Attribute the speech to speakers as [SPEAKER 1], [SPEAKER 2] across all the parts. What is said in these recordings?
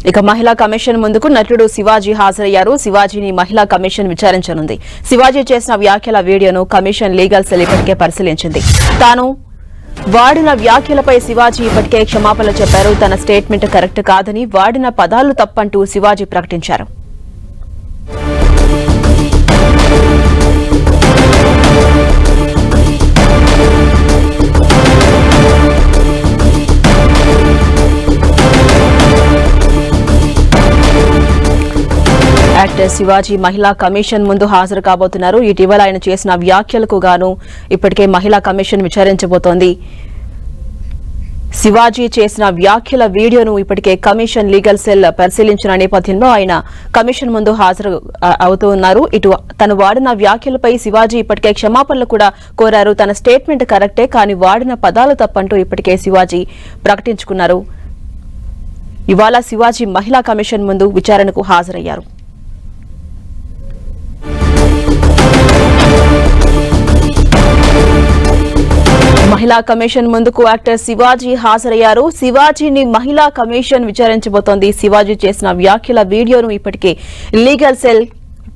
[SPEAKER 1] ఇక మహిళా కమిషన్ ముందుకు నటుడు శివాజీ హాజరయ్యారు. శివాజీని మహిళా కమిషన్ విచారించనుంది. శివాజీ చేసిన వ్యాఖ్యల వీడియోను కమిషన్ లీగల్ సెల్ ఇప్పటికే పరిశీలించింది. తాను వాడిన వ్యాఖ్యలపై శివాజీ ఇప్పటికే క్షమాపణలు చెప్పారు. తన స్టేట్మెంట్ కరెక్ట్ కాదని, వాడిన పదాలు తప్పంటూ శివాజీ ప్రకటించారు. యాక్టర్ శివాజీ మహిళా కమిషన్ ముందు హాజరు కాబోతున్నారు. ఇటీవల ఆయన చేసిన వ్యాఖ్యలకు గాను ఇప్పటికే మహిళా కమిషన్ విచారించబోతోంది. శివాజీ చేసిన వ్యాఖ్యల వీడియోను ఇప్పటికే కమిషన్ లీగల్ సెల్ పరిశీలించిన నేపథ్యంలో ఆయన కమిషన్ ముందు హాజరు అవుతున్నారు. ఇటు తను వాడిన వ్యాఖ్యలపై శివాజీ ఇప్పటికే క్షమాపణలు కూడా కోరారు. తన స్టేట్మెంట్ కరెక్టే, కానీ వాడిన పదాలు తప్పంటూ ఇప్పటికే శివాజీ ప్రకటించుకున్నారు. ఇవాళ శివాజీ మహిళా కమిషన్ ముందు విచారణకు హాజరయ్యారు. మహిళా కమిషన్ ముందుకు యాక్టర్ శివాజీ హాజరయ్యారు. శివాజీని మహిళా కమిషన్ విచారించబోతోంది. శివాజీ చేసిన వ్యాఖ్యల వీడియోను ఇప్పటికే లీగల్ సెల్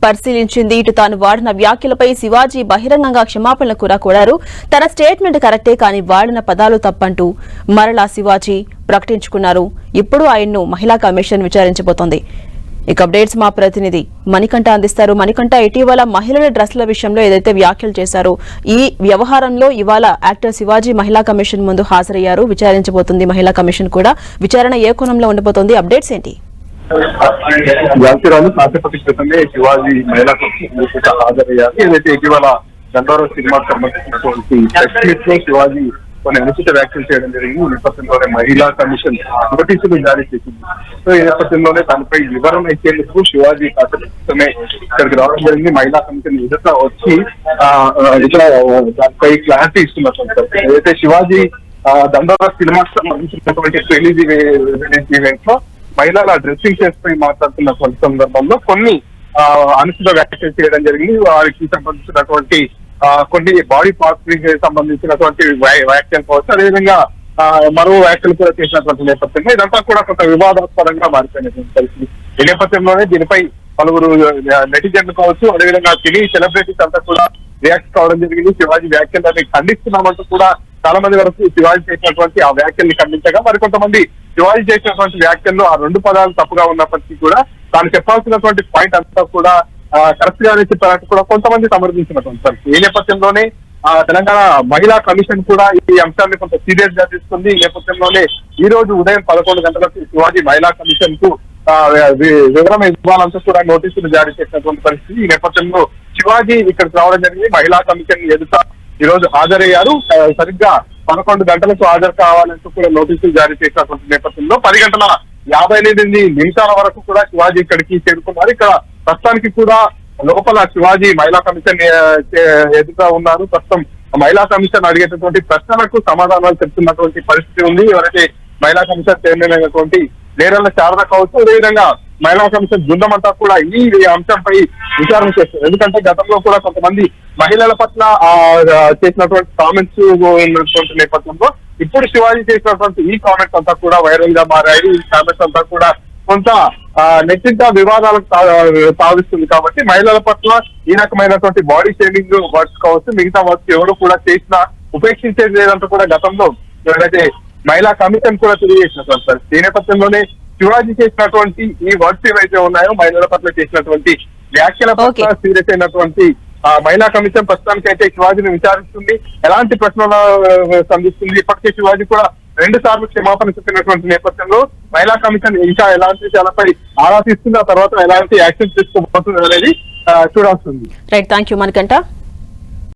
[SPEAKER 1] పరిశీలించింది. ఇటు తాను వాడిన వ్యాఖ్యలపై శివాజీ బహిరంగంగా క్షమాపణలు కూడా కోరారు. తన స్టేట్మెంట్ కరెక్టే, కానీ వాడిన పదాలు తప్పంటూ మరలా శివాజీ ప్రకటించుకున్నారు. ఇప్పుడు ఆయన్ను మహిళా కమిషన్ విచారించబోతోంది. ఇక అప్డేట్స్ మా ప్రతినిధి మణికంఠ అందిస్తారు. మణికంఠ, ఇటీవల మహిళల డ్రెస్ల విషయంలో ఏదైతే వ్యాఖ్యలు చేశారో ఈ వ్యవహారంలో ఇవాళ యాక్టర్ శివాజీ మహిళా కమిషన్ ముందు హాజరయ్యారు. విచారించబోతుంది మహిళా కమిషన్ కూడా. విచారణ ఏ కోణంలో ఉండబోతోంది? అప్డేట్స్ ఏంటి?
[SPEAKER 2] శివాజీ మహిళా కమిషన్ హాజరయ్యారు. ఏదైతే ఇటీవల గంధర్వ సినిమాకు సంబంధించినటువంటి శివాజీ కొన్ని అనుచిత వ్యాఖ్యలు చేయడం జరిగింది. ఈ నేపథ్యంలోనే మహిళా కమిషన్ నోటీసులు జారీ చేసింది. సో ఈ నేపథ్యంలోనే దానిపై వివరణ ఇచ్చేందుకు శివాజీ కాసేమే ఇక్కడికి రావడం జరిగింది. మహిళా కమిషన్ ఎదుట వచ్చి ఇక్కడ దానిపై క్లారిటీ ఇస్తున్నట్టు. ఏదైతే శివాజీ దండోరా సినిమాకి సంబంధించినటువంటి రిలీజ్ ఈవెంట్ లో మహిళల డ్రెస్సింగ్ సెన్స్ పై మాట్లాడుతున్న సందర్భంలో కొన్ని అనుచిత వ్యాఖ్యలు చేయడం జరిగింది. వారికి సంబంధించినటువంటి కొన్ని బాడీ పార్ట్స్ కి సంబంధించినటువంటి వ్యాఖ్యలు కావచ్చు, అదేవిధంగా మరో వ్యాఖ్యలు కూడా చేసినటువంటి నేపథ్యంలో ఇదంతా కూడా కొంత వివాదాస్పదంగా మారిపోయినటువంటి పరిస్థితి. ఈ నేపథ్యంలోనే దీనిపై పలువురు నెటిజన్లు కావచ్చు, అదేవిధంగా సినీ సెలబ్రిటీస్ అంతా కూడా రియాక్ట్ కావడం జరిగింది. శివాజీ వ్యాఖ్యలని ఖండిస్తున్నామంటూ కూడా చాలా మంది వరకు శివాజీ చేసినటువంటి ఆ వ్యాఖ్యల్ని ఖండించగా, మరికొంతమంది శివాజీ చేసినటువంటి వ్యాఖ్యల్లో ఆ రెండు పదాలు తప్పుగా ఉన్నప్పటికీ కూడా తాను చెప్పాల్సినటువంటి పాయింట్ అంతా కూడా కరెక్ట్ గానే చెప్పారంటూ కూడా కొంతమంది సమర్థించినటువంటి పరిస్థితి. ఈ నేపథ్యంలోనే తెలంగాణ మహిళా కమిషన్ కూడా ఈ అంశాన్ని కొంత సీరియస్ గా తీసుకుంది. ఈ నేపథ్యంలోనే ఈ రోజు ఉదయం 11 గంటలకు శివాజీ మహిళా కమిషన్ కు వివరణ ఇవ్వాలంటూ కూడా నోటీసులు జారీ చేసినటువంటి పరిస్థితి. ఈ నేపథ్యంలో శివాజీ ఇక్కడికి రావడం జరిగింది. మహిళా కమిషన్ ఎదుట ఈ రోజు హాజరయ్యారు. సరిగ్గా 11 గంటలకు హాజరు కావాలంటూ కూడా నోటీసులు జారీ చేసినటువంటి నేపథ్యంలో 10:58 వరకు కూడా శివాజీ ఇక్కడికి చేరుకున్నారు. ఇక్కడ ప్రస్తుతానికి కూడా లోపల శివాజీ మహిళా కమిషన్ ఎదుట ఉన్నారు. ప్రస్తుతం మహిళా కమిషన్ అడిగేటటువంటి ప్రశ్నలకు సమాధానాలు చెప్తున్నటువంటి పరిస్థితి ఉంది. ఎవరైతే మహిళా కమిషన్ చైర్మన్ అయినటువంటి నేరళ్ల శారద కావచ్చు, అదేవిధంగా మహిళా కమిషన్ బృందం అంతా కూడా ఈ అంశంపై విచారణ చేస్తారు. ఎందుకంటే గతంలో కూడా కొంతమంది మహిళల పట్ల చేసినటువంటి కామెంట్స్ ఉన్నటువంటి నేపథ్యంలో ఇప్పుడు శివాజీ చేసినటువంటి ఈ కామెంట్స్ అంతా కూడా వైరల్ గా మారాయి. ఈ కామెంట్స్ అంతా కూడా కొంత నెట్టింట వివాదాలకు సాధిస్తుంది. కాబట్టి మహిళల పట్ల ఈ రకమైనటువంటి బాడీ షేమింగ్ వర్క్స్ కావచ్చు, మిగతా వర్క్స్ ఎవరు కూడా చేసినా ఉపేక్షించేది లేదంటూ కూడా గతంలో ఎవరైతే మహిళా కమిషన్ కూడా తెలియజేసినటువంటి పరిస్థితి. ఈ నేపథ్యంలోనే శివాజీ చేసినటువంటి ఈ వర్క్స్ ఏవైతే ఉన్నాయో మహిళల పట్ల చేసినటువంటి వ్యాఖ్యల పట్ల సీరియస్ అయినటువంటి మహిళా కమిషన్ ప్రస్తుతానికి అయితే శివాజీని విచారిస్తుంది. ఎలాంటి ప్రశ్నలు సంధిస్తుంది. ఇప్పటికే శివాజీ కూడా 2 సార్లు క్షమాపణ చెప్పినటువంటి నేపథ్యంలో మహిళా కమిషన్ ఇంకా ఎలాంటి విషయాలపై ఆరా తీస్తుంది, ఆ తర్వాత ఎలాంటి యాక్షన్ తీసుకోబోతుంది అనేది చూడాల్సింది.
[SPEAKER 1] Right, thank you Manikanta.